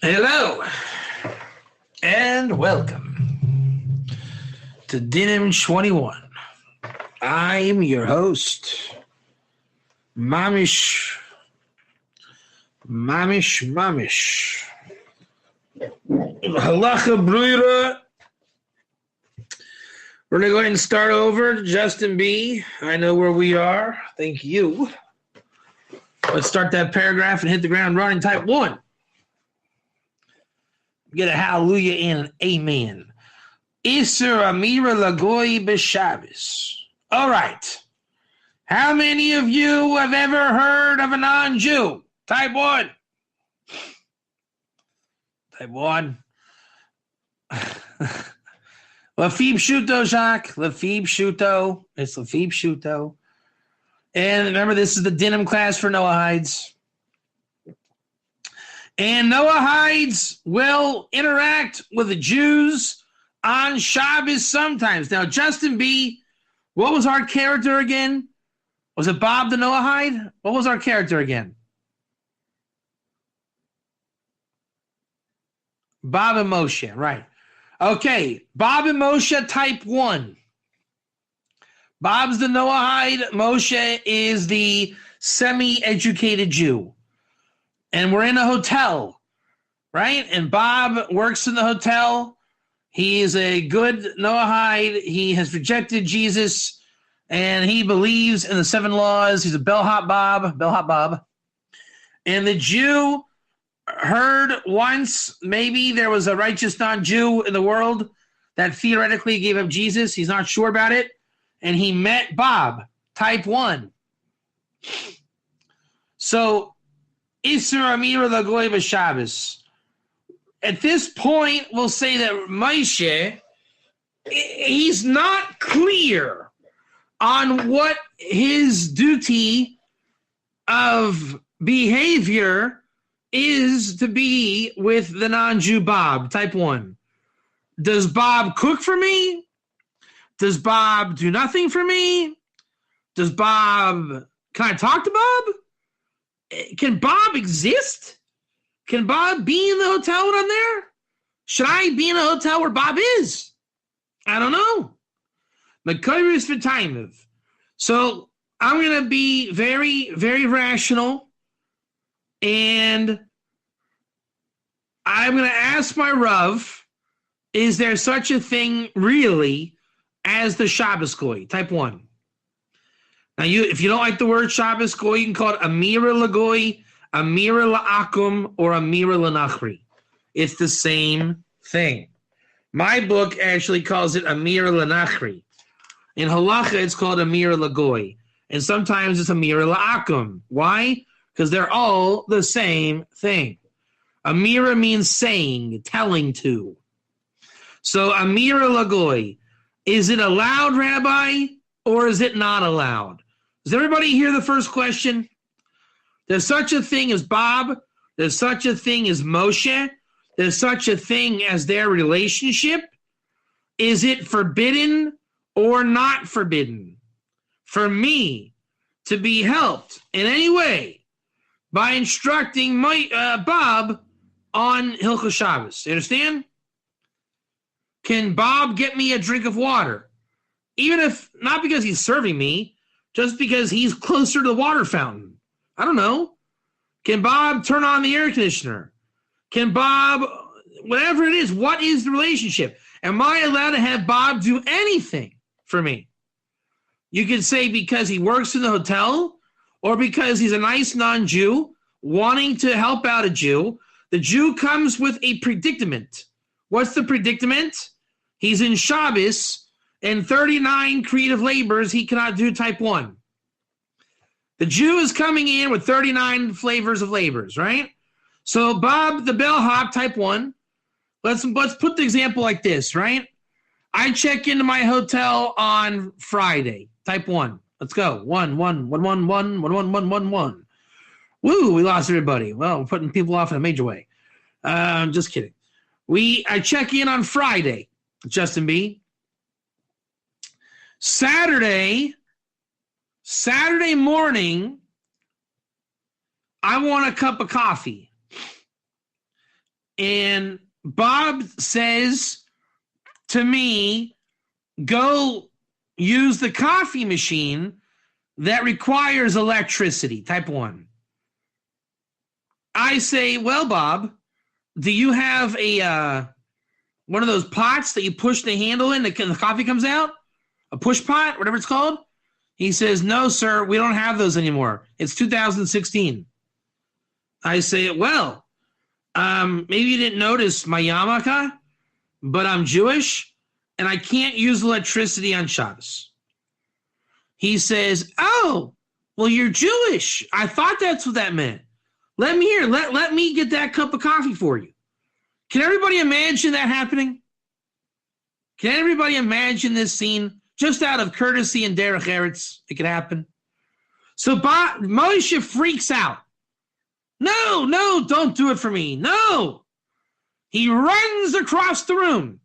Hello and welcome to Dinim 21. I'm your host, Mamish. Halacha Brura. We're going to go ahead and start over. Justin B., I know where we are. Thank you. Let's start that paragraph and hit the ground running. Type 1. Get a hallelujah and an amen. Isser Amira Lagoy B'Shabbos. All right. How many of you have ever heard of a non-Jew? Type 1. Type 1. Lafib Shuto, Jacques. Lafib Shuto. It's Lafib Shuto. And remember, this is the Dinim class for Noahides. And Noahides will interact with the Jews on Shabbos sometimes. Now, Justin B., what was our character again? Was it Bob the Noahide? What was our character again? Bob and Moshe, right. Okay, Bob and Moshe, type 1. Bob's the Noahide. Moshe is the semi-educated Jew. And we're in a hotel, right? And Bob works in the hotel. He is a good Noahide. He has rejected Jesus, and he believes in the 7 laws. He's a bellhop Bob. And the Jew heard once maybe there was a righteous non-Jew in the world that theoretically gave up Jesus. He's not sure about it. And he met Bob, type 1. So, Isser Amira Lagoy B'Shabbos. At this point, we'll say that Moshe, he's not clear on what his duty of behavior is to be with the non-Jew Bob, type 1. Does Bob cook for me? Does Bob do nothing for me? Can I talk to Bob? Can Bob exist? Can Bob be in the hotel when I'm there? Should I be in a hotel where Bob is? I don't know. Makayris for time. So I'm going to be very, very rational, and I'm going to ask my Rav, is there such a thing really as the Shabbos Goy? Type 1. Now, if you don't like the word Shabbos Goy, you can call it Amira Lagoy, Amira La'akum, or Amira Lanachri. It's the same thing. My book actually calls it Amira Lanachri. In Halacha, it's called Amira Lagoy. And sometimes it's Amira La'akum. Why? Because they're all the same thing. Amira means saying, telling to. So Amira Lagoy. Is it allowed, Rabbi, or is it not allowed? Does everybody hear the first question? There's such a thing as Bob. There's such a thing as Moshe. There's such a thing as their relationship. Is it forbidden or not forbidden for me to be helped in any way by instructing Bob on Hilchos Shabbos? You understand? Can Bob get me a drink of water? Even if, not because he's serving me, just because he's closer to the water fountain. I don't know. Can Bob turn on the air conditioner? Can Bob, whatever it is, what is the relationship? Am I allowed to have Bob do anything for me? You could say because he works in the hotel, or because he's a nice non-Jew wanting to help out a Jew. The Jew comes with a predicament. What's the predicament? He's in Shabbos, and 39 creative labors he cannot do, type 1. The Jew is coming in with 39 flavors of labors, right? So Bob, the bellhop, type 1. Let's put the example like this, right? I check into my hotel on Friday, type 1. Let's go. 1, 1, 1, 1, 1, 1, 1, 1, 1, 1. Woo, we lost everybody. Well, we're putting people off in a major way. Just kidding. I check in on Friday, Justin B. Saturday morning, I want a cup of coffee. And Bob says to me, go use the coffee machine that requires electricity, type 1. I say, well, Bob, do you have a one of those pots that you push the handle in, the coffee comes out? A push pot, whatever it's called? He says, no, sir, we don't have those anymore. It's 2016. I say, well, maybe you didn't notice my yarmulke, but I'm Jewish, and I can't use electricity on Shabbos. He says, oh, well, you're Jewish. I thought that's what that meant. Let me get that cup of coffee for you. Can everybody imagine that happening? Can everybody imagine this scene? Just out of courtesy and derech eretz, it could happen. So Moshe freaks out. No, don't do it for me. No. He runs across the room,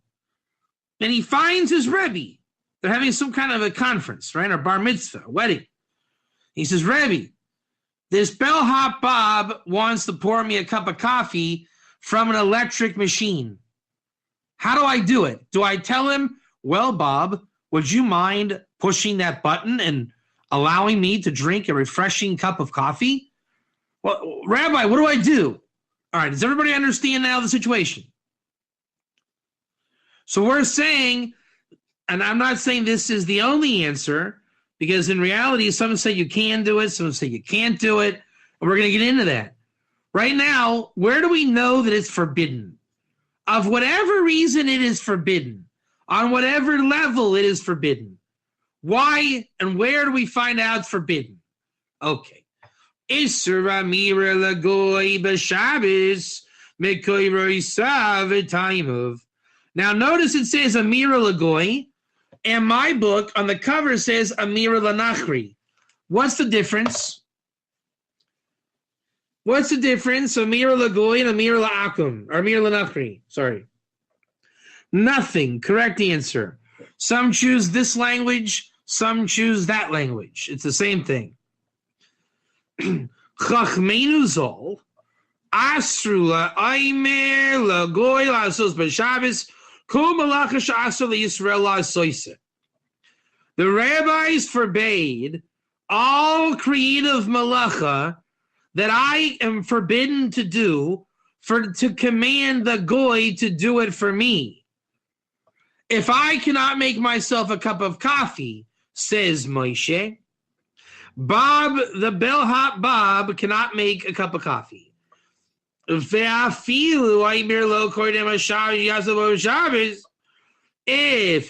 and he finds his Rebbe. They're having some kind of a conference, right? Or bar mitzvah, a wedding. He says, Rebbe, this bellhop Bob wants to pour me a cup of coffee from an electric machine. How do I do it? Do I tell him, well, Bob, would you mind pushing that button and allowing me to drink a refreshing cup of coffee? Well, Rabbi, what do I do? All right, does everybody understand now the situation? So we're saying, and I'm not saying this is the only answer, because in reality, some say you can do it, some say you can't do it, and we're going to get into that. Right now, where do we know that it's forbidden? Of whatever reason it is forbidden, on whatever level it is forbidden. Why and where do we find out it's forbidden? Okay. Isser amira lagoy b'Shabbos mekoy roisa v'taimav. Now notice it says amira lagoy, and my book on the cover says amira lanachri. What's the difference? What's the difference? Amira lagoy and amira la'akum, or amira lanachri. Sorry. Nothing. Correct answer. Some choose this language, some choose that language. It's the same thing. Chachmeinu zol asru la'aymer lagoy la'asos b'Shabbos kol malacha she'asur liYisrael la'asoyse. The rabbis forbade all creative malacha that I am forbidden to do to command the goy to do it for me. If I cannot make myself a cup of coffee, says Moshe, Bob, the bellhop Bob, cannot make a cup of coffee. If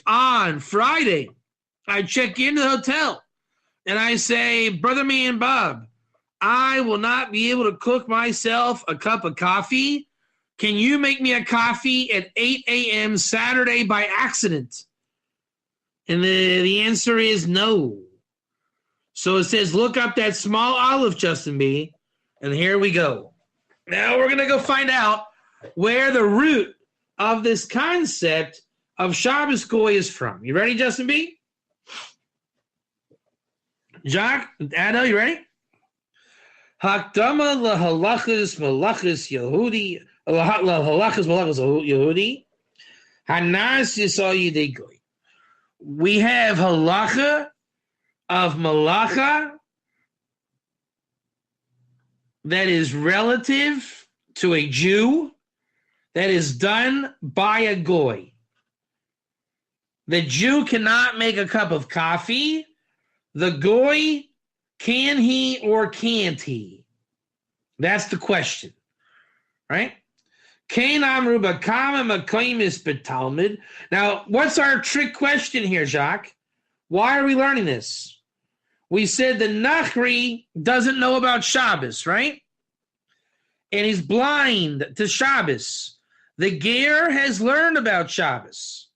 on Friday I check into the hotel and I say, brother man Bob, I will not be able to cook myself a cup of coffee. Can you make me a coffee at 8 a.m. Saturday by accident? And the answer is no. So it says, look up that small olive, Justin B. And here we go. Now we're going to go find out where the root of this concept of Shabbos Goy is from. You ready, Justin B? Jacques, Addo, you ready? Hakdama lahalachas malachas Yehudi, lahalachas malachas Yehudi, hanas yisal yidei goy. We have halacha of malacha that is relative to a Jew that is done by a goy. The Jew cannot make a cup of coffee. The goy, can he or can't he? That's the question, right? Now, what's our trick question here, Jacques? Why are we learning this? We said the Nachri doesn't know about Shabbos, right? And he's blind to Shabbos. The Ger has learned about Shabbos.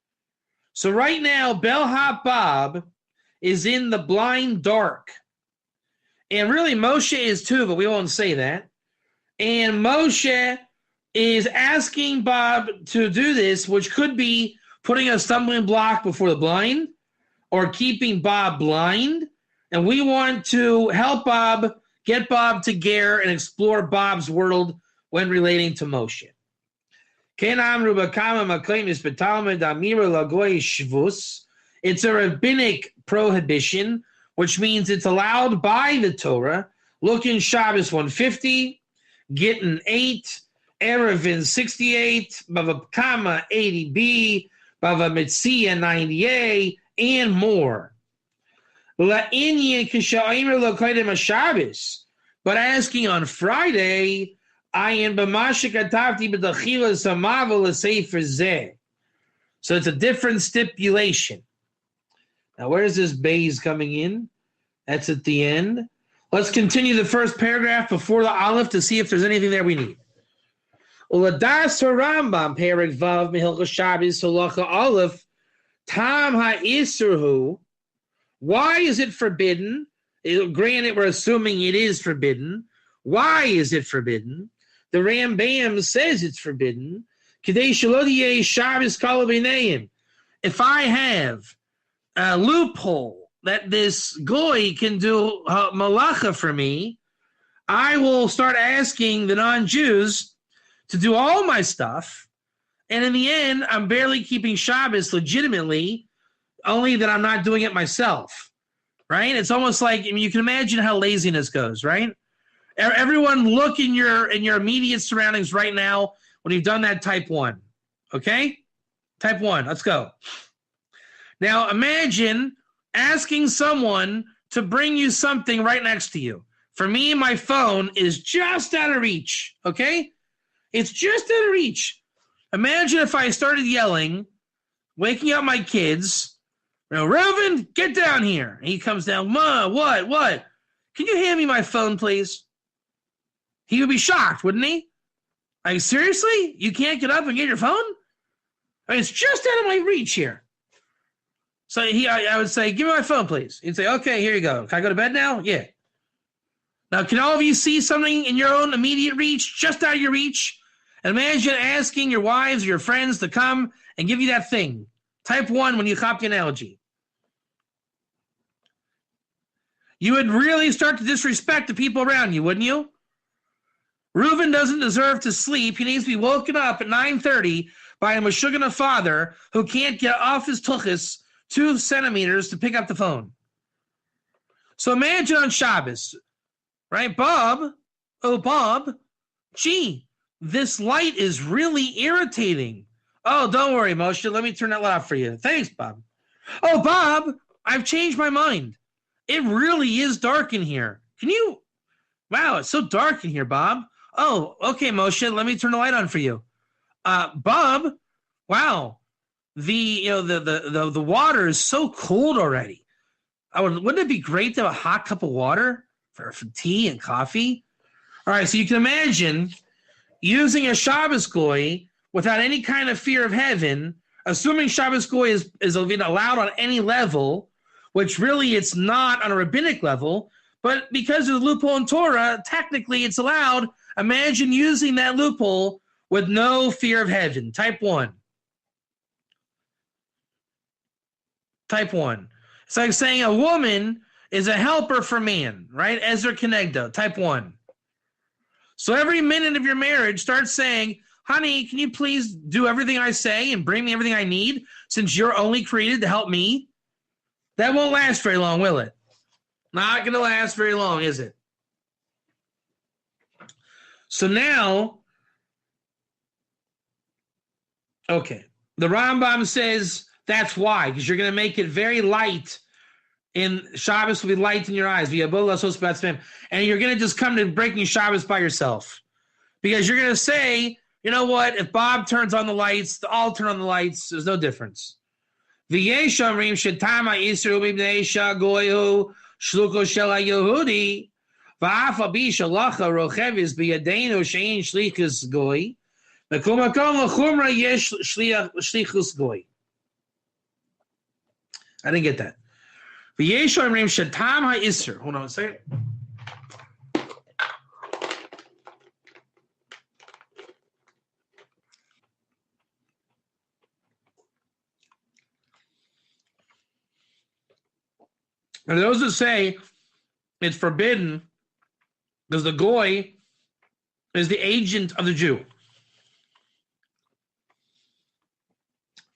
So right now, Bellhop Bob is in the blind dark. And really, Moshe is too, but we won't say that. And Moshe is asking Bob to do this, which could be putting a stumbling block before the blind or keeping Bob blind. And we want to help Bob, get Bob to Ger and explore Bob's world when relating to Moshe. It's a rabbinic prohibition, which means it's allowed by the Torah. Look in Shabbos 150, Gittin 8, Erevin 68, Bava Kama 80b, Bava Metzia 90a, and more. But asking on Friday, so it's a different stipulation. Now, where's this Bays coming in? That's at the end. Let's continue the first paragraph before the Aleph to see if there's anything there we need. Uladas Rambam Perek Vav Mehilchos Shabbos Halacha Aleph Tam HaIsruhu. Why is it forbidden? Granted, we're assuming it is forbidden. Why is it forbidden? The Rambam says it's forbidden. If I have a loophole that this goy can do malacha for me, I will start asking the non-Jews to do all my stuff, and in the end, I'm barely keeping Shabbos legitimately, only that I'm not doing it myself, right? It's almost like, I mean, you can imagine how laziness goes, right? Everyone look in your immediate surroundings right now when you've done that type 1, okay? Type 1, let's go. Now, imagine asking someone to bring you something right next to you. For me, my phone is just out of reach, okay? It's just out of reach. Imagine if I started yelling, waking up my kids, Reuven, get down here. And he comes down, Ma, what? Can you hand me my phone, please? He would be shocked, wouldn't he? Like, seriously? You can't get up and get your phone? I mean, it's just out of my reach here. So I would say, give me my phone, please. He'd say, okay, here you go. Can I go to bed now? Yeah. Now, can all of you see something in your own immediate reach, just out of your reach? And imagine asking your wives or your friends to come and give you that thing. Type 1 when you copy analogy. You would really start to disrespect the people around you, wouldn't you? Reuven doesn't deserve to sleep. He needs to be woken up at 9:30 by a Meshuggah father who can't get off his tuchus 2 centimeters to pick up the phone. So imagine on Shabbos, right? Bob, gee, this light is really irritating. Oh, don't worry, Moshe. Let me turn that light off for you. Thanks, Bob. Oh, Bob, I've changed my mind. It really is dark in here. Wow, it's so dark in here, Bob. Oh, okay, Moshe, let me turn the light on for you. Bob, wow, the water is so cold already. Wouldn't it be great to have a hot cup of water for tea and coffee? All right, so you can imagine using a Shabbos goy without any kind of fear of heaven, assuming Shabbos goy is allowed on any level, which really it's not on a rabbinic level, but because of the loophole in Torah, technically it's allowed. Imagine using that loophole with no fear of heaven. Type 1. Type 1. It's like saying a woman is a helper for man, right? Ezer Kenegdo. Type 1. So every minute of your marriage, start saying, honey, can you please do everything I say and bring me everything I need since you're only created to help me? That won't last very long, will it? Not going to last very long, is it? So now, okay, the Rambam says that's why, because you're going to make it very light. In Shabbos will be light in your eyes. And you're going to just come to breaking Shabbos by yourself. Because you're going to say, you know what, if Bob turns on the lights, I'll turn on the lights. There's no difference. I didn't get that. Hold on a second. And those that say it's forbidden because the goy is the agent of the Jew.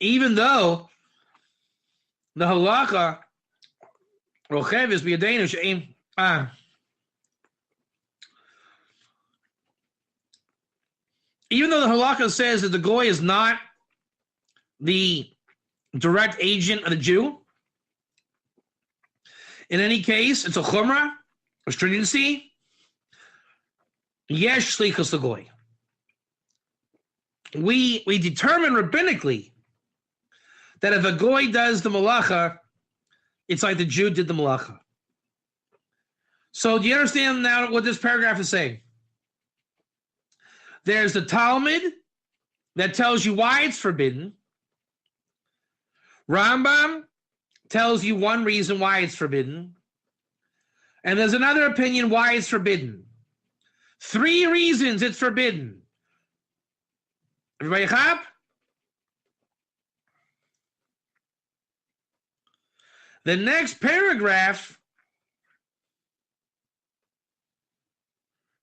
even though the halacha rochev is b'yadeinu she'im even though the halakha says that the goy is not the direct agent of the Jew, in any case, it's a chumrah, a stringency. Yesh shlichus l'goy. We determine rabbinically that if a goy does the malacha, it's like the Jew did the malacha. So do you understand now what this paragraph is saying? There's the Talmud that tells you why it's forbidden. Rambam tells you one reason why it's forbidden. And there's another opinion why it's forbidden. 3 reasons it's forbidden. Everybody chap? The next paragraph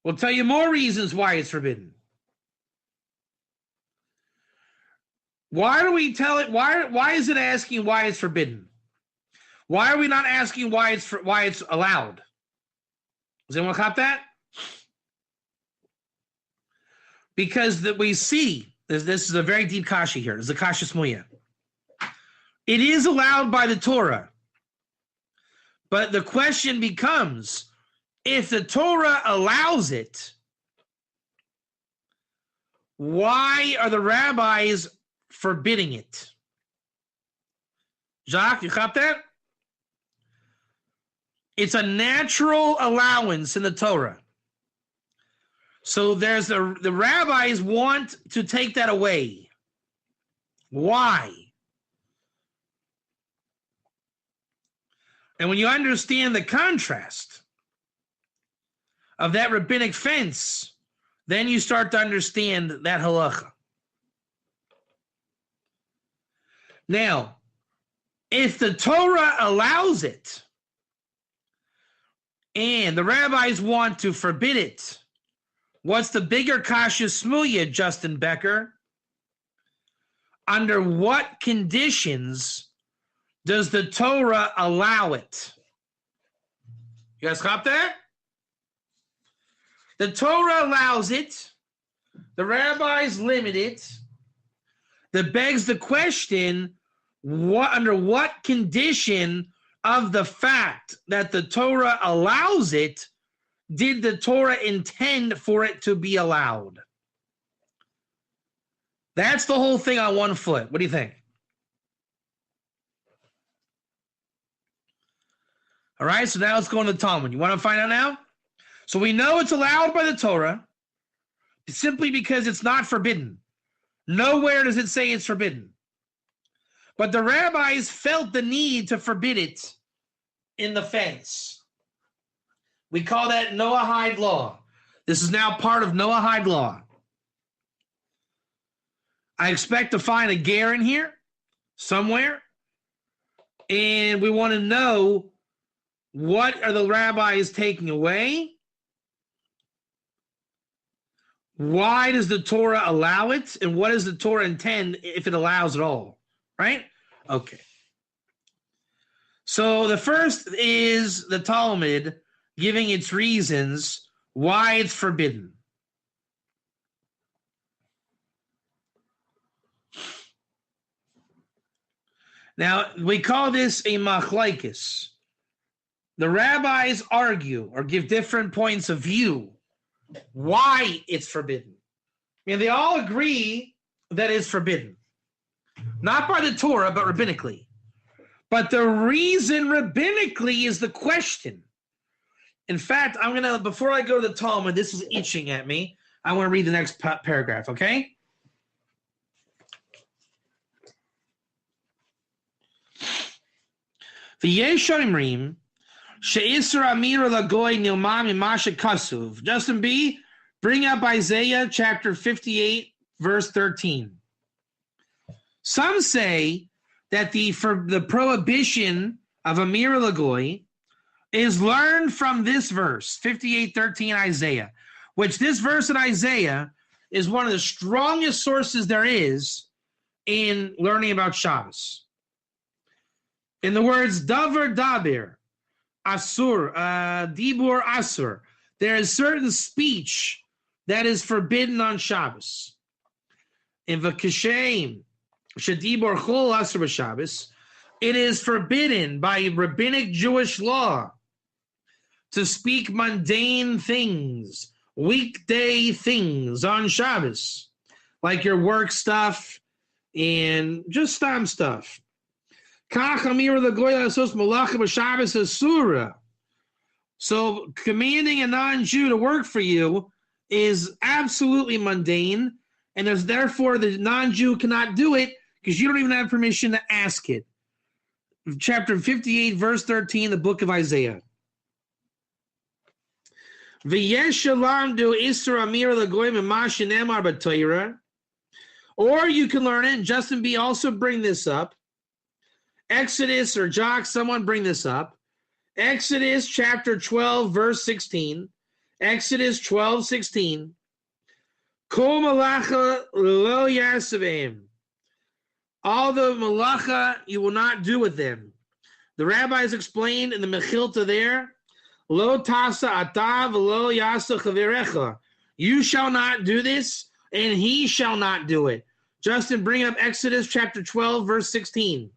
will tell you more reasons why it's forbidden. Why do we tell it? Why is it asking why it's forbidden? Why are we not asking why it's allowed? Does anyone cop that? Because we see this is a very deep kasha here. It's a kasha smuya. It is allowed by the Torah, but the question becomes: if the Torah allows it, why are the rabbis forbidding it? Jacques, you cop that? It's a natural allowance in the Torah. So there's the rabbis want to take that away. Why? And when you understand the contrast of that rabbinic fence, then you start to understand that halacha. Now, if the Torah allows it and the rabbis want to forbid it, what's the bigger kasha smuya, Justin Becker? Under what conditions does the Torah allow it? You guys cop that? The Torah allows it. The rabbis limit it. That begs the question, under what condition of the fact that the Torah allows it did the Torah intend for it to be allowed? That's the whole thing on one foot. What do you think? All right, so now let's go into the Talmud. You want to find out now? So we know it's allowed by the Torah simply because it's not forbidden. Nowhere does it say it's forbidden. But the rabbis felt the need to forbid it in the fence. We call that Noahide law. This is now part of Noahide law. I expect to find a ger in here somewhere. And we want to know, what are the rabbis taking away? Why does the Torah allow it? And what does the Torah intend if it allows it all? Right? Okay. So the first is the Talmud giving its reasons why it's forbidden. Now, we call this a machlokes. The rabbis argue or give different points of view why it's forbidden. I mean, they all agree that it's forbidden. Not by the Torah, but rabbinically. But the reason rabbinically is the question. In fact, I'm going to, before I go to the Talmud, this is itching at me. I want to read the next paragraph, okay? V'yesh omrim she'isur amira lagoy nilma mimasha kasuv. Justin B., bring up Isaiah chapter 58, verse 13. Some say that the prohibition of amira lagoy is learned from this verse, 58:13 Isaiah, which this verse in Isaiah is one of the strongest sources there is in learning about Shabbos. In the words davar dabir, asur, dibur asur, there is certain speech that is forbidden on Shabbos. In v'kashem shadibur chol asur b'Shabbos, it is forbidden by rabbinic Jewish law to speak mundane things, weekday things on Shabbos, like your work stuff and just stam stuff. So commanding a non-Jew to work for you is absolutely mundane, and therefore the non-Jew cannot do it because you don't even have permission to ask it. Chapter 58, verse 13, the book of Isaiah. Or you can learn it, and Justin B. also bring this up. Exodus or Jock, someone bring this up. Exodus chapter 12, verse 16. Exodus 12, 16. Kol malacha lo yasavim. All the malacha you will not do with them. The rabbis explained in the Mechilta there, Lo tasa ata v'lo yasa chavirecha. You shall not do this, and he shall not do it. Justin, bring up Exodus chapter 12, verse 16.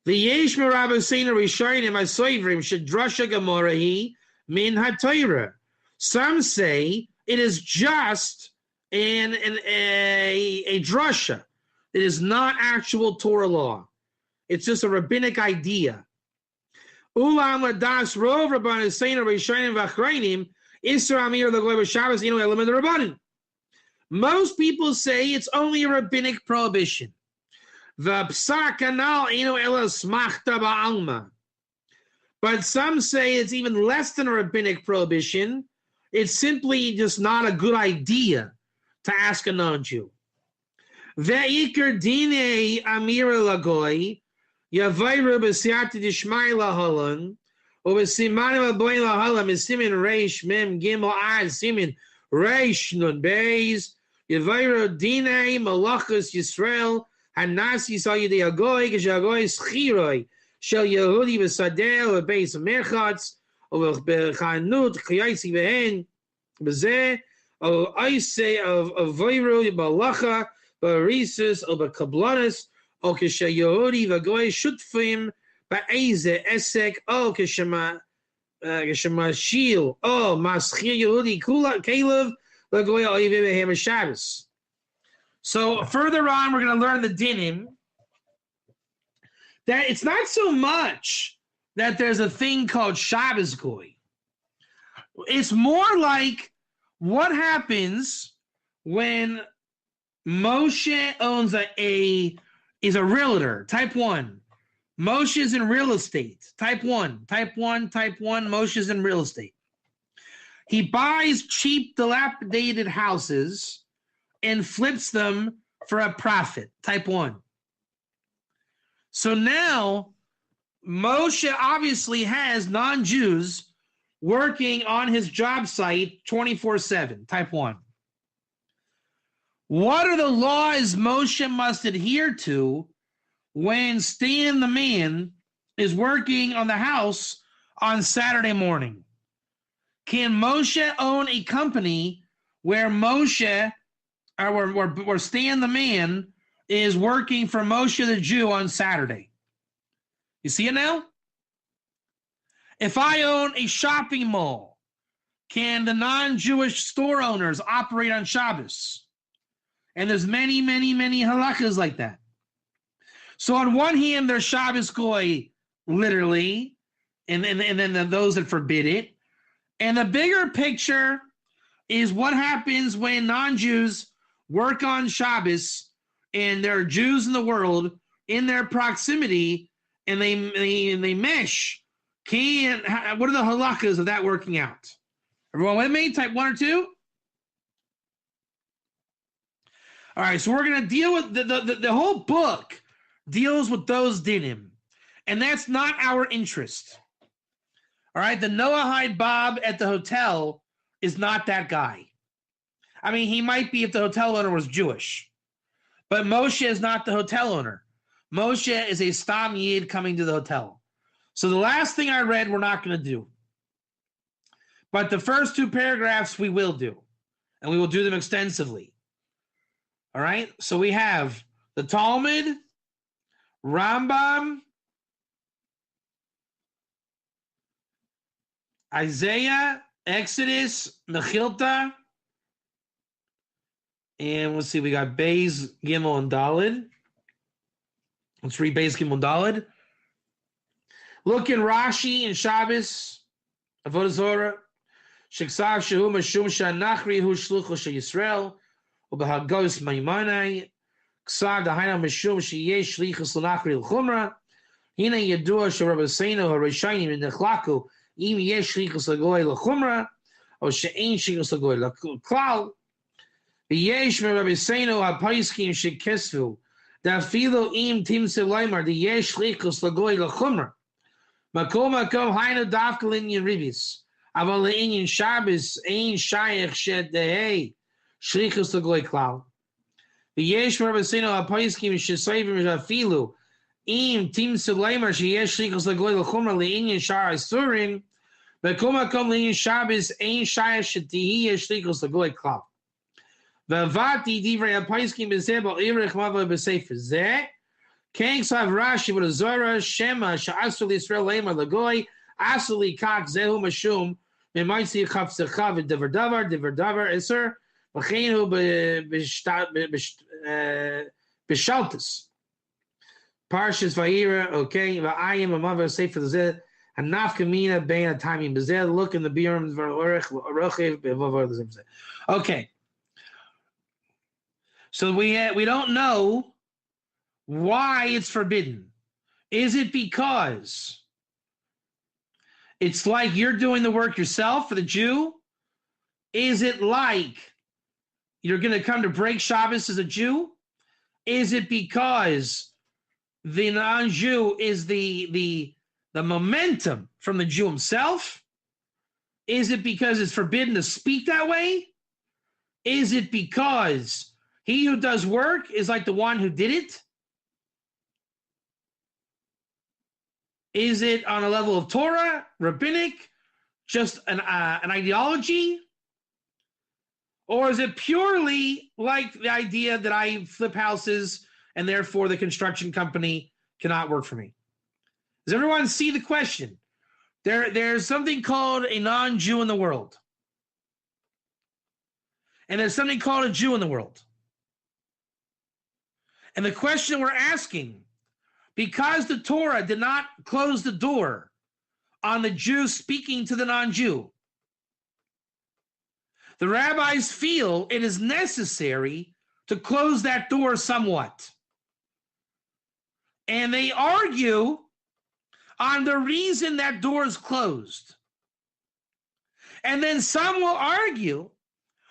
V'yesh meraboseinu rishonim hasoivrim shedrasha gamorahi min haTorah. Some say it is just a drasha. It is not actual Torah law. It's just a rabbinic idea. Ulam ladas rov rabbaneseinu rishonim v'achrayim isra amir l'goy b'Shabbos inu elam d'rabbanan. Most people say it's only a rabbinic prohibition. But some say it's even less than a rabbinic prohibition. It's simply just not a good idea to ask a non-Jew. Ve'ikar dine amira lagoy yavayru b'siyati dishmai lahalan u'b'simanim aboyin lahalan b'simin reish mem gimel ad simin reish nun beis yavayru dine malachas Yisrael Hanasi Sayidei Agoy, Kishagoy Schiroi, Shel Yehudi Besadel, Beis Merchatz, or Bechanut, Chiyaisi Behen, Beze, or Ice of Voiru, Balacha, Barisus, or Bakablanis, or Kisha Yehudi, Vagoy, Shutfim, Baeze, Esek, or Kishama Shil, or Maschir Yehudi, Kula, Caleb, Vagoy, Oive Behem Shabbos. So further on, we're going to learn the Dinim. That it's not so much that there's a thing called Shabbos Goy. It's more like what happens when Moshe owns is a realtor, type 1. Moshe is in real estate, type 1. Moshe is in real estate. He buys cheap, dilapidated houses and flips them for a profit, type 1. So now, Moshe obviously has non-Jews working on his job site 24/7, type 1. What are the laws Moshe must adhere to when Stan the man is working on the house on Saturday morning? Can Moshe own a company where Moshe where Stan the man is working for Moshe the Jew on Saturday? You see it now? If I own a shopping mall, can the non-Jewish store owners operate on Shabbos? And there's many, many, many halakhas like that. So on one hand, there's Shabbos Goy, literally, and then those that forbid it. And the bigger picture is what happens when non-Jews work on Shabbos, and there are Jews in the world in their proximity, and they mesh. What are the halakhas of that working out? Everyone with me? Type 1 or 2? All right, so we're going to deal with the whole book deals with those dinim, and that's not our interest. All right, the Noahide Bob at the hotel is not that guy. I mean, he might be if the hotel owner was Jewish. But Moshe is not the hotel owner. Moshe is a Stam Yid coming to the hotel. So the last thing I read, we're not going to do. But the first two paragraphs we will do. And we will do them extensively. All right? So we have the Talmud, Rambam, Isaiah, Exodus, Mechilta, and let's see, we got Beis, Gimel, and Dalid. Let's read Beis, Gimel, and Dalid. Look in Rashi and Shabbos, Avodah Zorah, Sheksav Shehu Mashum Shanachri Hu Shlucho Yisrael, Ubahagos Maimanai, Ksav Dahaina Mashum Sheyesh Shlichus Lanachri L'Chumra, Hina Yadua Sharabaseinu Harishainim in Nechlaku, Im Yesh Shlichus Lagoy L'Chumra, or She'ain Shlichus Lagoy L'Klal, V'yesh Merabaseinu HaPaiskim Shekesvu, Dafilo Im Timse Leimar, the Yesh Shlichus Lagoy L'Chumra, Makom Makom Haina Dafkalin Yeribis, Aval Le'inyin Shabbos, Ein Shayach Shed Dehei, Shlichus Lagoy Klal. V'yesh Merabaseinu HaPaiskim Shesayvim Dafilu, Im Tim Suleimer Sheyesh Shlichus Lagoy L'Chumra Le'inyin Shar Isurim, Makom Makom Le'inyin Shabbos, Ein Shayach Shed Dehei, Shlichus Lagoy Klal. V'avati divrei HaPaiskim B'zeh Ba'irech Mava B'Sefer Zeh, Kang Sav Rashi with a Zora Shema Sha'asul Yisrael Leimar Lagoy Asuli Kak Zehu Mashum Mimaitzi Chafsecha V'Dever Davar Eser V'cheinu B'Shaltis Parshas Vayira. Okay, V'ayim Amav Sefer Zeh Hanaf Kamina Bein Atamim B'Zeh. Look in the Biurim V'Orech Rochev B'Vavar Zeh. Okay, so we don't know why it's forbidden. Is it because it's like you're doing the work yourself for the Jew? Is it like you're going to come to break Shabbos as a Jew? Is it because the non-Jew is the momentum from the Jew himself? Is it because it's forbidden to speak that way? Is it because he who does work is like the one who did it? Is it on a level of Torah, rabbinic, just an ideology? Or is it purely like the idea that I flip houses and therefore the construction company cannot work for me? Does everyone see the question? There's something called a non-Jew in the world. And there's something called a Jew in the world. And the question we're asking, because the Torah did not close the door on the Jew speaking to the non-Jew, the rabbis feel it is necessary to close that door somewhat. And they argue on the reason that door is closed. And then some will argue,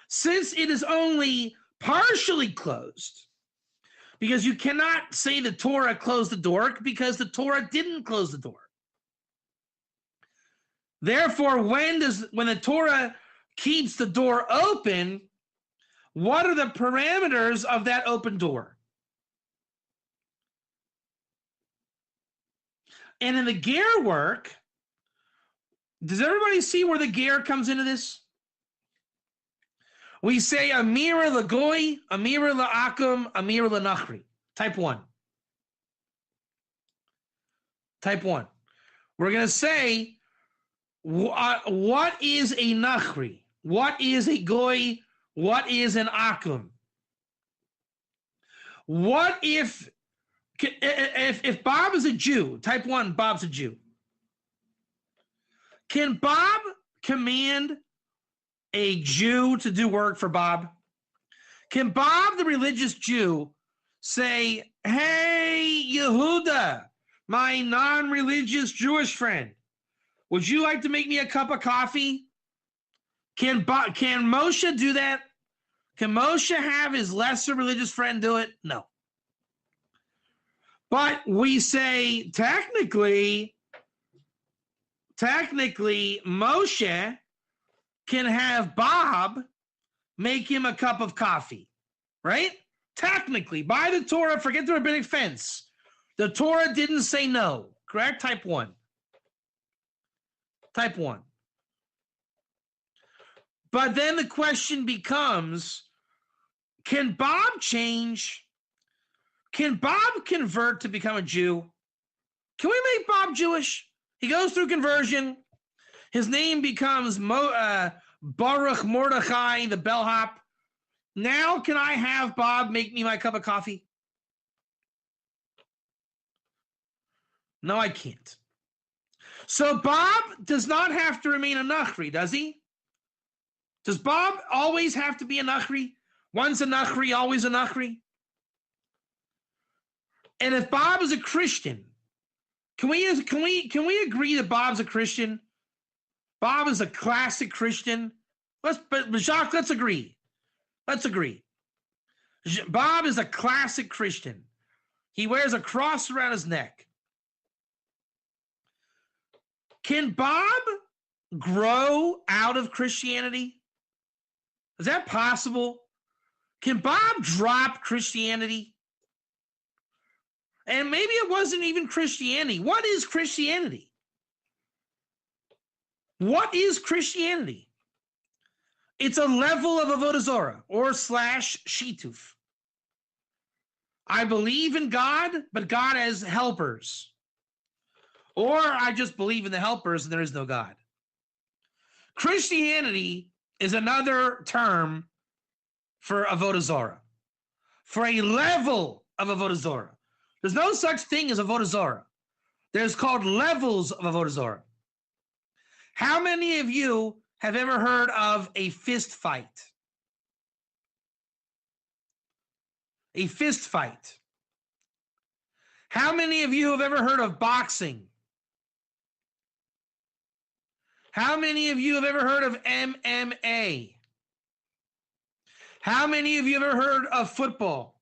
since it is only partially closed, because you cannot say the Torah closed the door because the Torah didn't close the door. Therefore, when the Torah keeps the door open, what are the parameters of that open door? And in the ger work, does everybody see where the ger comes into this? We say Amira Lagoy, Amira La'akum, Amira La'nachri. Type 1. Type 1. We're going to say, what is a Nachri? What is a Goy? What is an Akum? What if Bob is a Jew? Type 1, Bob's a Jew. Can Bob command a Jew to do work for Bob? Can Bob, the religious Jew, say, hey, Yehuda, my non-religious Jewish friend, would you like to make me a cup of coffee? Can Moshe do that? Can Moshe have his lesser religious friend do it? No. But we say, technically, Moshe can have Bob make him a cup of coffee, right? Technically, by the Torah, forget the rabbinic fence. The Torah didn't say no, correct? Type 1. Type 1. But then the question becomes, can Bob change? Can Bob convert to become a Jew? Can we make Bob Jewish? He goes through conversion. His name becomes Baruch Mordechai, the bellhop. Now can I have Bob make me my cup of coffee? No, I can't. So Bob does not have to remain a Nachri, does he? Does Bob always have to be a Nachri? Once a Nachri, always a Nachri? And if Bob is a Christian, can we agree that Bob's a Christian? Bob is a classic Christian. Jacques, let's agree. Let's agree. Bob is a classic Christian. He wears a cross around his neck. Can Bob grow out of Christianity? Is that possible? Can Bob drop Christianity? And maybe it wasn't even Christianity. What is Christianity? What is Christianity? It's a level of Avodah Zarah or / Shituf. I believe in God, but God has helpers. Or I just believe in the helpers and there is no God. Christianity is another term for Avodah Zarah, for a level of Avodah Zarah. There's no such thing as Avodah Zarah. There's called levels of Avodah Zarah. How many of you have ever heard of a fist fight? A fist fight. How many of you have ever heard of boxing? How many of you have ever heard of MMA? How many of you have ever heard of football?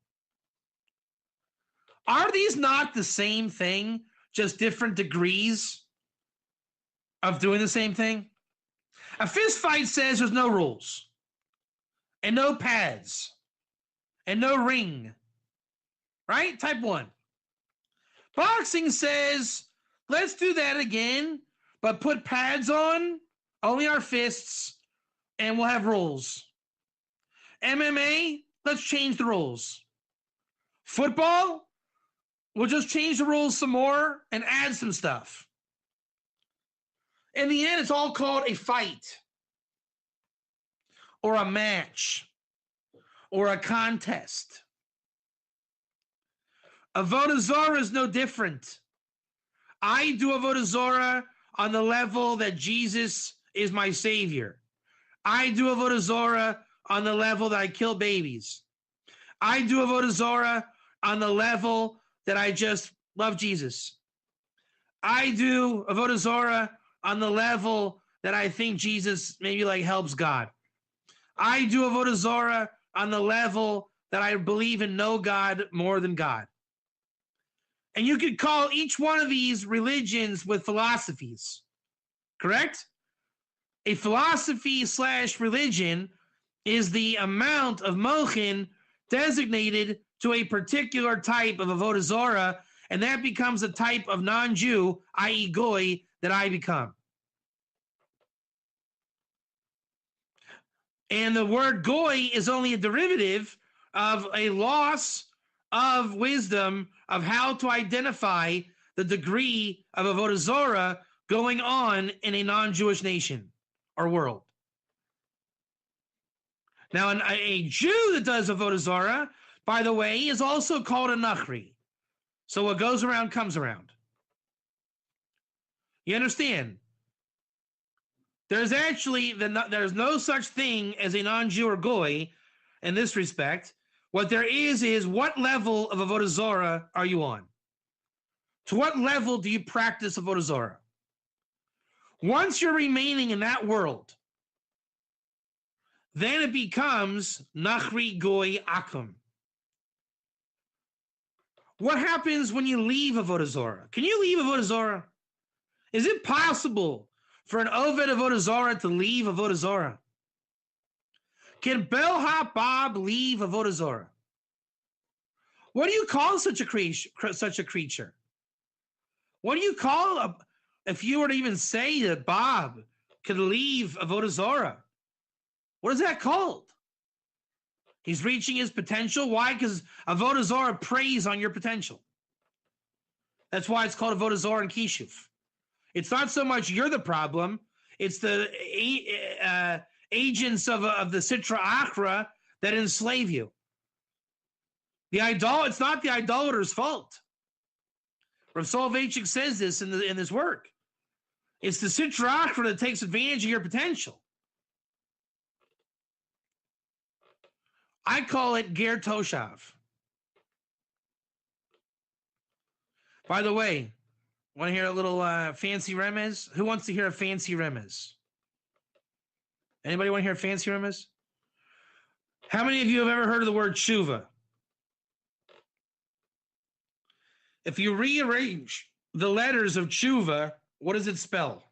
Are these not the same thing, just different degrees of doing the same thing? A fist fight says there's no rules and no pads and no ring, right? Type 1. Boxing says, let's do that again, but put pads on, only our fists, and we'll have rules. MMA, let's change the rules. Football, we'll just change the rules some more and add some stuff. In the end, it's all called a fight or a match or a contest. Avodah Zarah is no different. I do Avodah Zarah on the level that Jesus is my savior. I do Avodah Zarah on the level that I kill babies. I do Avodah Zarah on the level that I just love Jesus. I do Avodah Zarah on the level that I think Jesus maybe like helps God. I do Avodah Zarah on the level that I believe in no God more than God. And you could call each one of these religions with philosophies, correct? A philosophy / religion is the amount of mochin designated to a particular type of Avodah Zarah, and that becomes a type of non-Jew, i.e. Goy, that I become. And the word Goy is only a derivative of a loss of wisdom of how to identify the degree of Avodah Zarah going on in a non-Jewish nation or world. Now, a Jew that does Avodah Zarah, by the way, is also called a Nachri. So what goes around comes around. You understand? There's no such thing as a non-Jew or Goy in this respect. What there is what level of Avodah Zarah are you on? To what level do you practice Avodah Zarah? Once you're remaining in that world, then it becomes Nachri Goy Akum. What happens when you leave Avodah Zarah? Can you leave Avodah Zarah? Is it possible for an Oved Avodah Zarah to leave Avodah Zarah? Can Bellhop Bob leave Avodah Zarah? What do you call such a creature? What do you call if you were to even say that Bob could leave Avodah Zarah? What is that called? He's reaching his potential. Why? Because Avodah Zarah preys on your potential. That's why it's called Avodah Zarah and Kishuv. It's not so much you're the problem. It's the agents of the Sitra Achra that enslave you. It's not the idolater's fault. Rav Soloveitchik says this in this work. It's the Sitra Achra that takes advantage of your potential. I call it Ger Toshav. By the way, want to hear a little fancy remez? Who wants to hear a fancy remez? Anybody want to hear a fancy remez? How many of you have ever heard of the word tshuva? If you rearrange the letters of tshuva, what does it spell?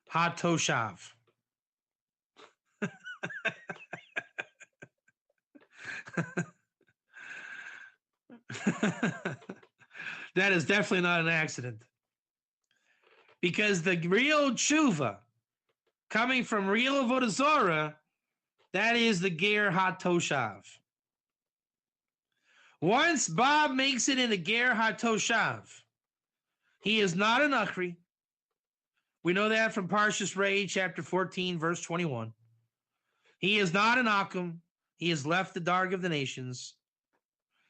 Ha-toshav. That is definitely not an accident. Because the real tshuva, coming from real Avodah Zarah, that is the Ger HaToshav. Once Bob makes it into Ger HaToshav, he is not an Achri. We know that from Parshas Rei, chapter 14, verse 21. He is not an Akum. He has left the Darg of the nations.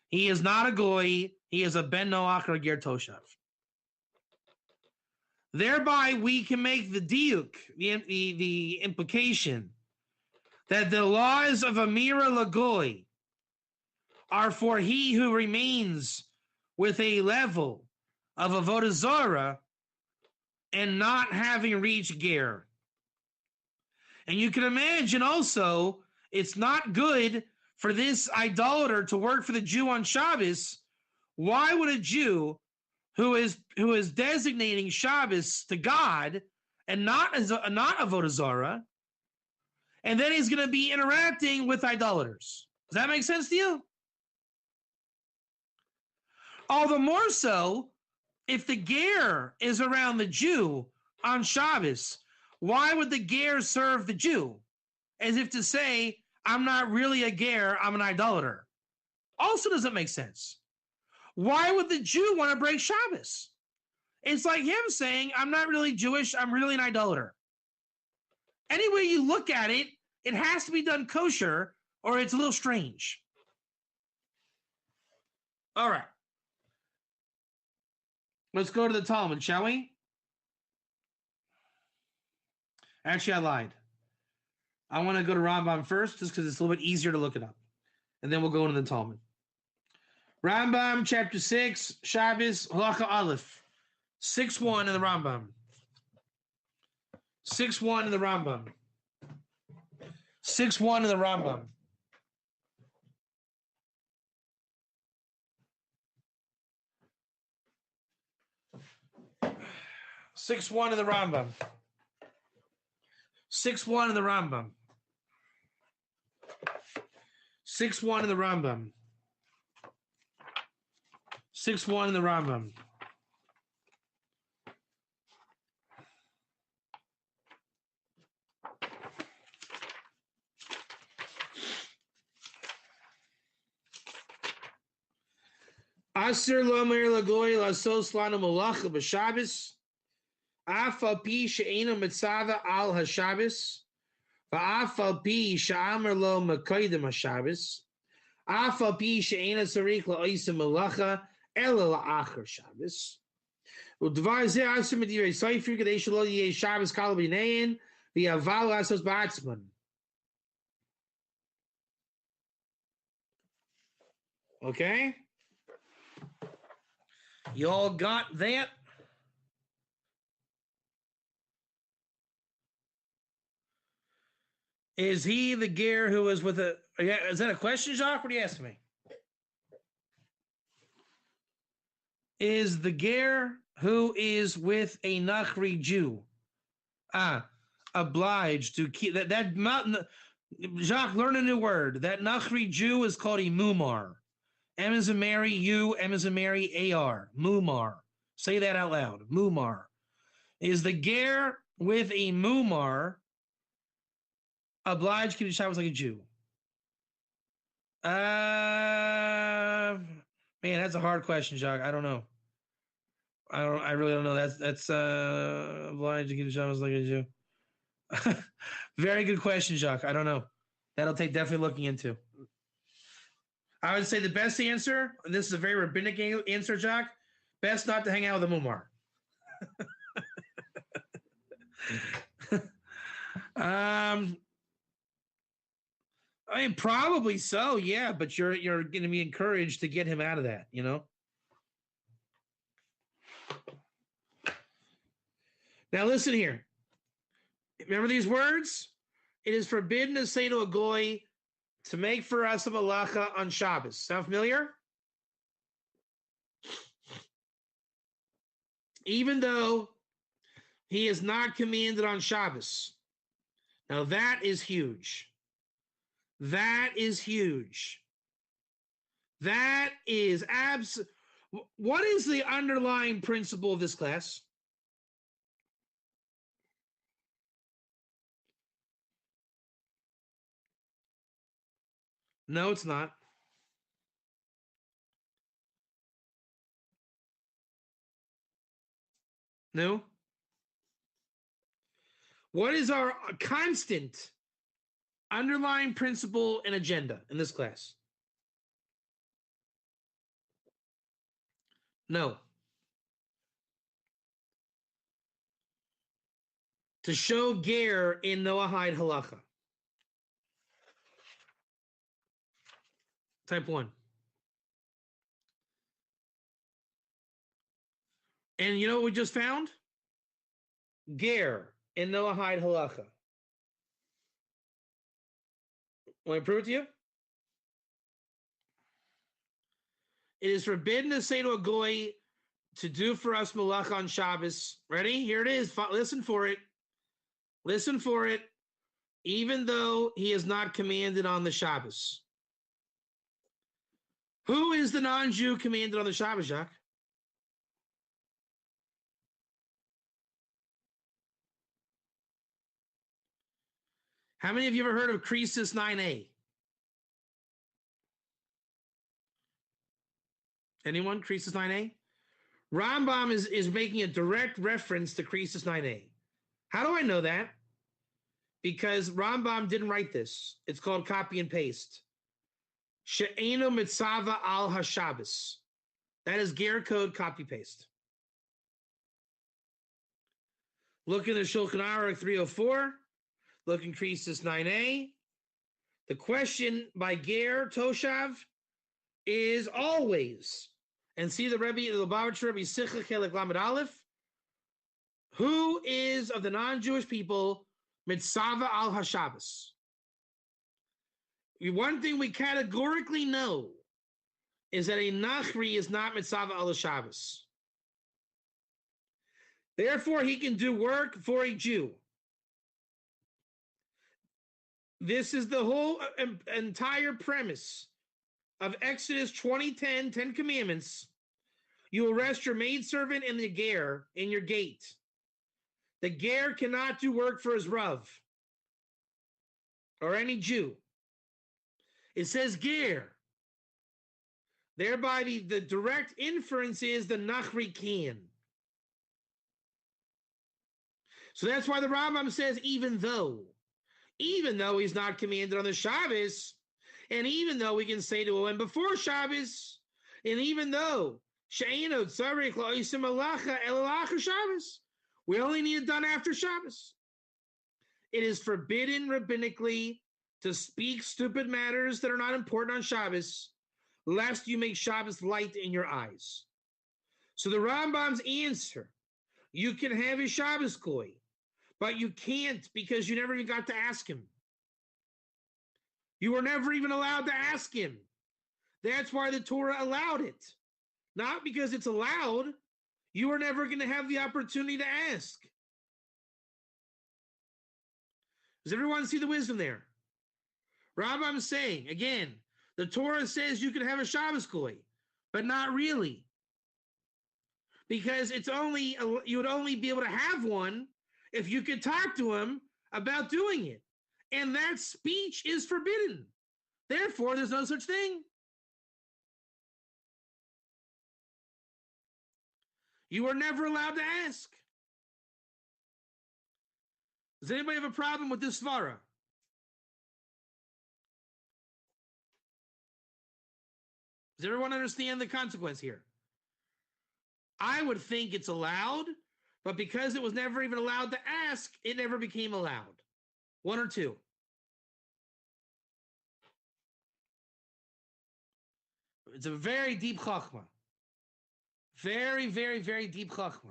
He is not a Goy. He is a Ben Noach or Ger Toshav. Thereby, we can make the diuk, the implication, that the laws of Amira Lagoy are for he who remains with a level of Avodah Zarah and not having reached Ger. And you can imagine also, it's not good for this idolater to work for the Jew on Shabbos. Why would a Jew who is designating Shabbos to God and not Avodah Zarah, and then he's going to be interacting with idolaters? Does that make sense to you? All the more so if the ger is around the Jew on Shabbos. Why would the ger serve the Jew? As if to say, I'm not really a ger, I'm an idolater. Also doesn't make sense. Why would the Jew want to break Shabbos? It's like him saying, I'm not really Jewish, I'm really an idolater. Any way you look at it, it has to be done kosher or it's a little strange. All right. Let's go to the Talmud, shall we? Actually, I lied. I want to go to Rambam first just because it's a little bit easier to look it up. And then we'll go into the Talmud. Rambam, chapter 6, Shabbos, Halacha Aleph. 6:1 in the Rambam. 6:1 in the Rambam. 6:1 in the Rambam. Six one in the Rambam. 6:1 in the Rambam. 6:1 in the Rambam. 6:1 in the Rambam. Aser lomer lagoy lasos lanu malacha b'Shabbos. Afal pi she'ena mitzava al haShabbos. Va'afal pi she'amer lo mekoydem haShabbos. Afal pi she'ena tzarich la'osim malacha ela la'achar Shabbos. U'dvar zeh aser midirei sofer kadei shelo yeh Shabbos kal b'nein v'yaval lasos ba'atzman. Okay? You all got that? Is he the ger who is with a... Is that a question, Jacques? What are you asking me? Is the ger who is with a Nachri Jew obliged to keep... That mountain... Jacques, learn a new word. That Nachri Jew is called a Mumar. M is in Mary, U, M is in Mary, AR. Mumar. Say that out loud. Mumar. Is the ger with a Mumar obliged to keep the Shabbos like a Jew? Man, that's a hard question, Jacques. I don't know. I really don't know. That's obliged to keep the Shabbos like a Jew. Very good question, Jacques. I don't know. That'll take definitely looking into. I would say the best answer, and this is a very rabbinic answer, Jacques, best not to hang out with a Mumar. I mean, probably so, yeah, but you're going to be encouraged to get him out of that, you know? Now, listen here. Remember these words? It is forbidden to say to a goy to make for us a malacha on Shabbos. Sound familiar? Even though he is not commanded on Shabbos. Now, that is huge. That is huge. That is What is the underlying principle of this class? No, it's not. No. What is our constant underlying principle and agenda in this class? No. To show ger in Noahide halacha. Type 1. And you know what we just found? Ger in Noahide halacha. Want to prove it to you? It is forbidden to say to a goy to do for us malacha on Shabbos. Ready? Here it is. Listen for it. Listen for it. Even though he is not commanded on the Shabbos. Who is the non-Jew commanded on the Shabbos, Jacques? How many of you ever heard of Creasus 9a? Anyone? Creasus 9a? Rambam is making a direct reference to Creasus 9a. How do I know that? Because Rambam didn't write this. It's called copy and paste. She'enu mitzava al hashabbos. That is Ger code copy paste. Look in the Shulchan Aruch 304. Look in Creasus 9a. The question by Ger Toshav is always, and see the Rebbe, the Lubavitcher Rebbe Sicha Chelik Lamed Aleph, who is of the non-Jewish people mitzava al hashabbos? One thing we categorically know is that a nachri is not mitzava al hashabbos. Therefore, he can do work for a Jew. This is the whole entire premise of Exodus 20:10, 10 Commandments. You arrest your maidservant and the ger in your gate. The ger cannot do work for his rav or any Jew. It says ger. Thereby, the direct inference is the nachri can. So that's why the Rambam says, even though he's not commanded on the Shabbos, and even though we can say to him before Shabbos, and even though Shabbos, we only need it done after Shabbos. It is forbidden rabbinically to speak stupid matters that are not important on Shabbos, lest you make Shabbos light in your eyes. So the Rambam's answer, you can have a Shabbos goy, but you can't because you never even got to ask him. You were never even allowed to ask him. That's why the Torah allowed it. Not because it's allowed. You were never going to have the opportunity to ask. Does everyone see the wisdom there? Rambam's saying, again, the Torah says you can have a Shabbos goy, but not really. Because you would only be able to have one if you could talk to him about doing it. And that speech is forbidden. Therefore, there's no such thing. You are never allowed to ask. Does anybody have a problem with this svara? Does everyone understand the consequence here? I would think it's allowed, but because it was never even allowed to ask, it never became allowed. One or two. It's a very deep chachma. Very, very, very deep chachma.